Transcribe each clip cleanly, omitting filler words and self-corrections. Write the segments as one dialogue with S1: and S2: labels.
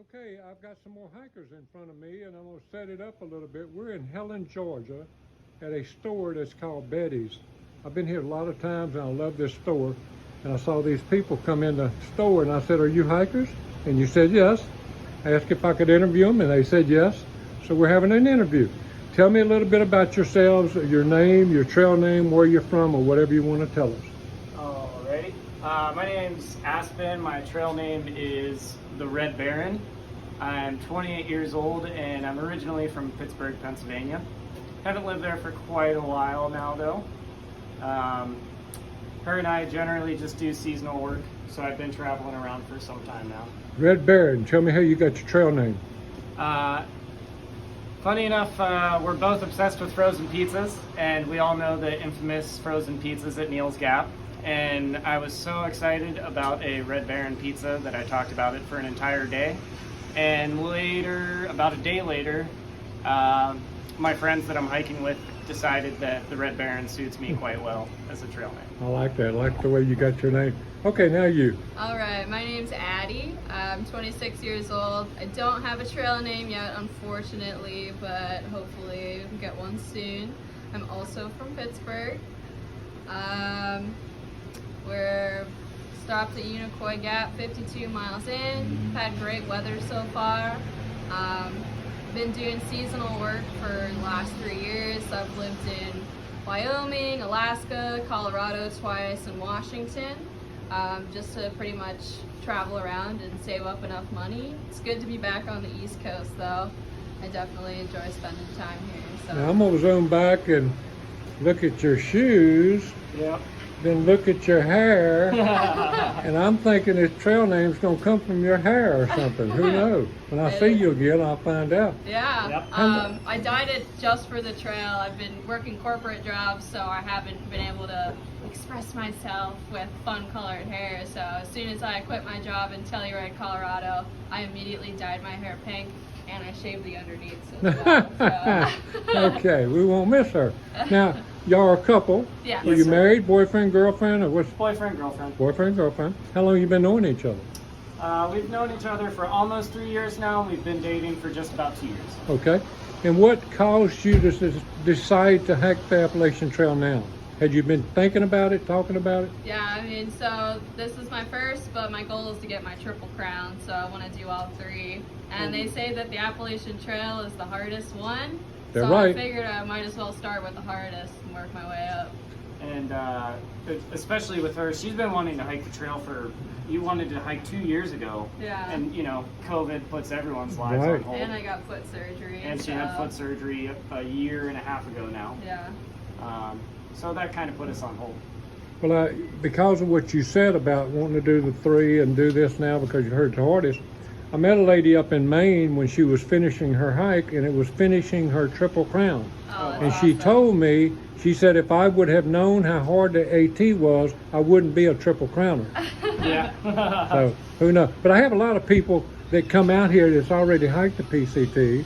S1: Okay, I've got some more hikers in front of me, and I'm going to set it up a little bit. We're in Helen, Georgia, at a store that's called Betty's. I've been here a lot of times, and I love this store. And I saw these people come in the store, and I said, "Are you hikers?" And you said yes. I asked if I could interview them, and they said yes. So we're having an interview. Tell me a little bit about yourselves, your name, your trail name, where you're from, or whatever you want to tell us.
S2: Alrighty. My name's Aspen. My trail name is the Red Baron. I'm 28 years old, and I'm originally from Pittsburgh, Pennsylvania. Haven't lived there for quite a while now, though. Her and I generally just do seasonal work, so I've been traveling around for some time now.
S1: Red Baron, tell me how you got your trail name.
S2: Funny enough, we're both obsessed with frozen pizzas, and we all know the infamous frozen pizzas at Neil's Gap. And I was so excited about a Red Baron pizza that I talked about it for an entire day. And later, about a day later, my friends that I'm hiking with decided that the Red Baron suits me quite well as a trail name.
S1: I like that. I like the way you got your name. Okay, now you.
S3: All right, my name's Addie. I'm 26 years old. I don't have a trail name yet, unfortunately, but hopefully we can get one soon. I'm also from Pittsburgh. We're stopped at Unicoi Gap, 52 miles in. Had great weather so far. Been doing seasonal work for the last 3 years. I've lived in Wyoming, Alaska, Colorado twice, and Washington, just to pretty much travel around and save up enough money. It's good to be back on the East Coast, though. I definitely enjoy spending time here. So.
S1: Now I'm going to zoom back and look at your shoes.
S2: Yep.
S1: Then look at your hair, and I'm thinking this trail name's gonna come from your hair or something. Who knows? When I see you again, I'll find out.
S3: Yeah.
S2: Yep.
S3: I dyed it just for the trail. I've been working corporate jobs, so I haven't been able to express myself with fun colored hair. So as soon as I quit my job in Telluride, Colorado, I immediately dyed my hair pink, and I shaved the underneath as well. So.
S1: Okay, we won't miss her. Now, y'all are a couple.
S3: Yeah.
S1: Are
S2: Yes,
S1: you
S2: sir.
S1: married, boyfriend, girlfriend, or what's
S2: Boyfriend, girlfriend.
S1: boyfriend, girlfriend? How long you been knowing each other?
S2: We've known each other for almost 3 years now. We've been dating for just about 2 years.
S1: Okay. And what caused you to decide to hike the Appalachian Trail now? Had you been thinking about it, talking about it?
S3: Yeah, I mean, so this is my first, but my goal is to get my Triple Crown, so I want to do all three. And they say that the Appalachian Trail is the hardest one.
S1: They're
S3: so
S1: right.
S3: I figured I might as well start with the hardest and work my way up.
S2: And especially with her, she's been wanting to hike the trail you wanted to hike 2 years ago.
S3: Yeah.
S2: And, you know, COVID puts everyone's lives
S1: Right.
S2: on hold.
S3: And I got foot surgery.
S2: And she had foot surgery a year and a half ago now.
S3: Yeah.
S2: So that kind of put us on hold.
S1: Well, because of what you said about wanting to do the three and do this now because you heard the hardest, I met a lady up in Maine when she was finishing her hike, and it was finishing her Triple Crown.
S3: Oh, that's
S1: And she
S3: awesome.
S1: told me, she said, if I would have known how hard the AT was, I wouldn't be a Triple Crowner.
S2: Yeah.
S1: So who knows? But I have a lot of people that come out here that's already hiked the PCT,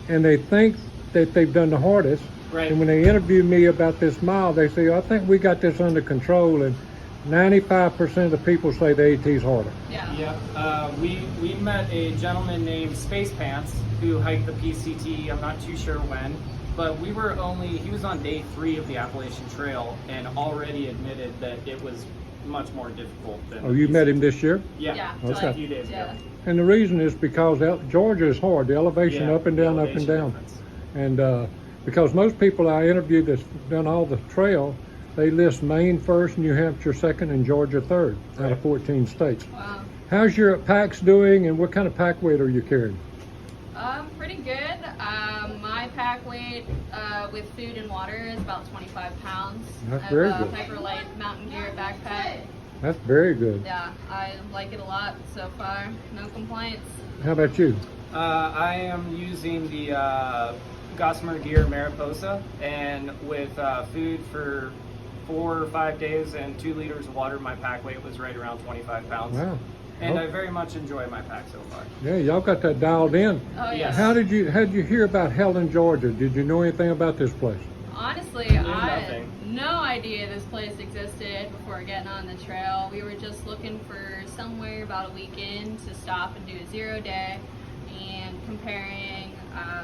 S1: and they think that they've done the hardest.
S2: Right.
S1: And when they interview me about this mile, they say, I think we got this under control. And 95% of the people say the AT's harder.
S3: Yeah.
S2: Yeah. We met a gentleman named Space Pants who hiked the PCT. I'm not too sure when, but he was on day 3 of the Appalachian Trail and already admitted that it was much more difficult than
S1: Oh, you met him this year?
S2: Yeah.
S3: Yeah.
S2: Just
S1: Okay.
S2: a few days ago.
S3: Yeah.
S1: And the reason is because Georgia is hard. The elevation
S2: Yeah,
S1: up and down,
S2: the
S1: up and
S2: elevation
S1: down.
S2: difference.
S1: And because most people I interviewed that's done all the trail, they list Maine first, New Hampshire second, and Georgia third out of 14 states.
S3: Wow.
S1: How's your packs doing, and what kind of pack weight are you carrying?
S3: Pretty good. My pack weight with food and water is about 25 pounds.
S1: That's
S3: I
S1: very
S3: have a
S1: good.
S3: Hyperlight Mountain Gear backpack.
S1: That's very good.
S3: Yeah, I like it a lot so far. No complaints.
S1: How about you?
S2: I am using the Gossamer Gear Mariposa, and with food for 4 or 5 days and 2 liters of water, my pack weight was right around 25 pounds.
S1: Wow.
S2: And
S1: Oh.
S2: I very much enjoy my pack so far.
S1: Yeah, y'all got that dialed in.
S3: Oh,
S2: Yes.
S3: yes.
S1: How did you hear about Helen, Georgia? Did you know anything about this place?
S3: Honestly,
S2: Knew
S3: I had
S2: nothing.
S3: no idea this place existed before getting on the trail. We were just looking for somewhere about a weekend to stop and do a 0 day, and comparing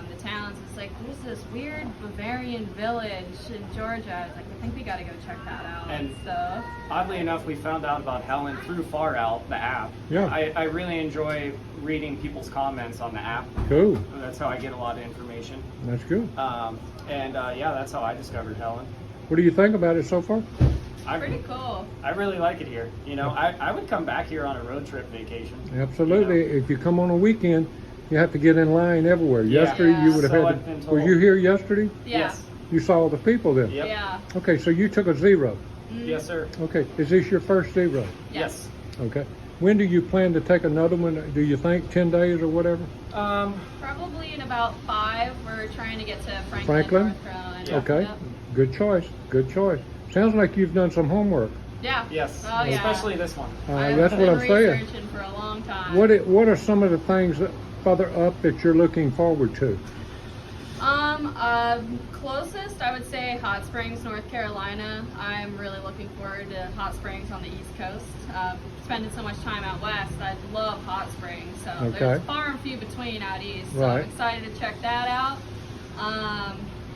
S3: the towns. It's like, there's this weird Bavarian village in Georgia. I was like, I think we gotta go check that out.
S2: And
S3: So
S2: oddly enough, we found out about Helen through Far Out, the app.
S1: Yeah.
S2: I really enjoy reading people's comments on the app.
S1: Cool.
S2: That's how I get a lot of information.
S1: That's good.
S2: Yeah, that's how I discovered Helen.
S1: What do you think about it so far?
S3: pretty cool.
S2: I really like it here. You know, I would come back here on a road trip vacation.
S1: Absolutely.
S2: You know?
S1: If you come on a weekend, you have to get in line everywhere.
S2: Yeah.
S1: Yesterday, you would have
S2: So
S1: had
S2: I've been
S1: to.
S2: told.
S1: Were you here yesterday?
S3: Yeah.
S2: Yes.
S1: You saw all the people there.
S2: Yep.
S3: Yeah.
S1: Okay, so you took a 0.
S2: Yes, sir.
S1: Okay, is this your first 0?
S2: Yes.
S1: Okay. When do you plan to take another one? Do you think 10 days or whatever?
S3: Probably in about 5. We're trying to get to Franklin,
S1: Franklin?
S3: North Carolina.
S2: Yeah.
S1: Okay.
S3: Yep.
S1: Good choice. Good choice. Sounds like you've done some homework.
S3: Yeah.
S2: Yes.
S3: Oh, yeah.
S2: Especially this one.
S3: I've
S1: That's what
S3: been
S1: I'm saying.
S3: researching for a long time.
S1: What are some of the things further up that you're looking forward to?
S3: Closest, I would say Hot Springs, North Carolina. I'm really looking forward to Hot Springs on the East Coast. Spending so much time out west, I love Hot Springs. So
S1: Okay.
S3: there's far and few between out east. So
S1: Right.
S3: I'm excited to check that out.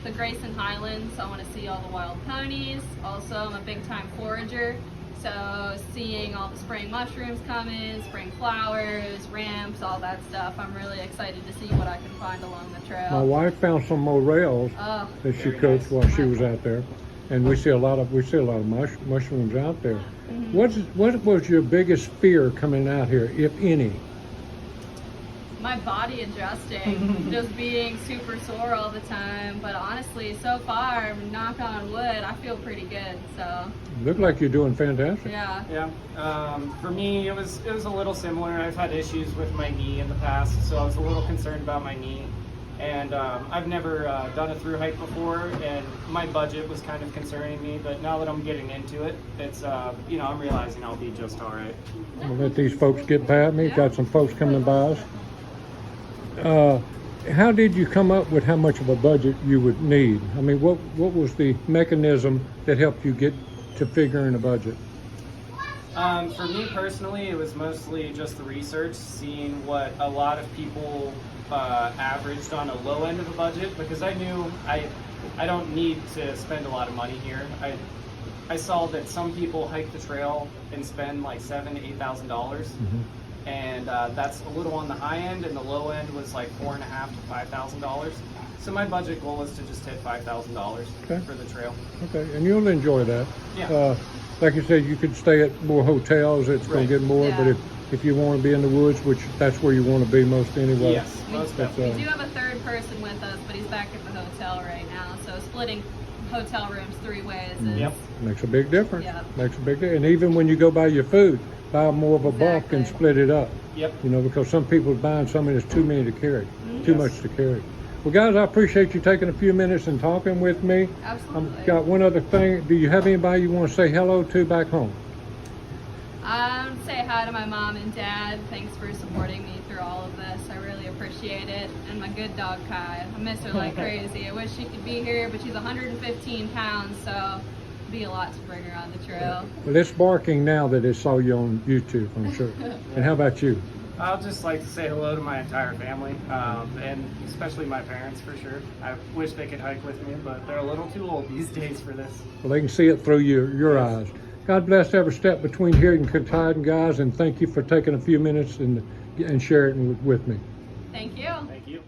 S3: The Grayson Highlands, I want to see all the wild ponies. Also, I'm a big time forager. So seeing all the spring mushrooms come in, spring flowers, ramps, all that stuff. I'm really excited to see what I can find along the trail.
S1: My wife found some morels
S3: Oh,
S1: that she
S2: Very
S1: cooked
S2: nice.
S1: while she was out there, and we see a lot of mushrooms out there.
S3: mhm.
S1: What was your biggest fear coming out here, if any?
S3: My body adjusting, just being super sore all the time. But honestly, so far, knock on wood, I feel pretty good. So
S1: Look like you're doing fantastic.
S3: yeah.
S2: Yeah. For me, it was a little similar. I've had issues with my knee in the past, so I was a little concerned about my knee. And I've never done a through hike before, and my budget was kind of concerning me. But now that I'm getting into it, it's I'm realizing I'll be just all right.
S1: I'll let these folks get by me. Got some folks coming by us. How did you come up with how much of a budget you would need? I mean, what was the mechanism that helped you get to figuring a budget?
S2: For me personally, it was mostly just the research, seeing what a lot of people averaged on a low end of a budget, because I knew I don't need to spend a lot of money here. I saw that some people hike the trail and spend like $7,000 to $8,000. And that's a little on the high end, and the low end was like $4,500 to $5,000. So my budget goal is to just hit $5,000
S1: Okay.
S2: for the trail.
S1: Okay, and you'll enjoy that.
S2: Yeah.
S1: Like you said, you could stay at more hotels. It's going
S2: Right.
S1: to get more,
S3: Yeah.
S1: but if you want to be in the woods, which that's where you want to be most anyway.
S2: Yes, most
S1: That's,
S2: definitely.
S3: We do have a third person with us, but he's back at the hotel right now. So splitting hotel rooms 3 ways is
S2: Yep.
S1: Makes a big difference.
S3: Yeah.
S1: Makes a big difference. And even when you go buy your food, buy more of a bulk and
S3: Exactly.
S1: split it up.
S2: Yep.
S1: You know, because some people are buying something that's too many to carry, too
S2: Yes.
S1: much to carry. Well, guys, I appreciate you taking a few minutes and talking with me.
S3: absolutely.
S1: I've got one other thing. Do you have anybody you want to say hello to back home?
S3: Say hi to my mom and dad. Thanks for supporting me through all of this. I really appreciate it. And my good dog Kai. I miss her like crazy. I wish she could be here, but she's 115 pounds, so it'd be a lot to bring her on the trail.
S1: Well, it's barking now that it saw you on YouTube, I'm sure. And how about you?
S2: I'll just like to say hello to my entire family, and especially my parents for sure. I wish they could hike with me, but they're a little too old these days for this.
S1: Well, they can see it through your eyes. God bless every step between here and Katahdin, guys, and thank you for taking a few minutes and sharing it with me.
S3: Thank you.
S2: Thank you.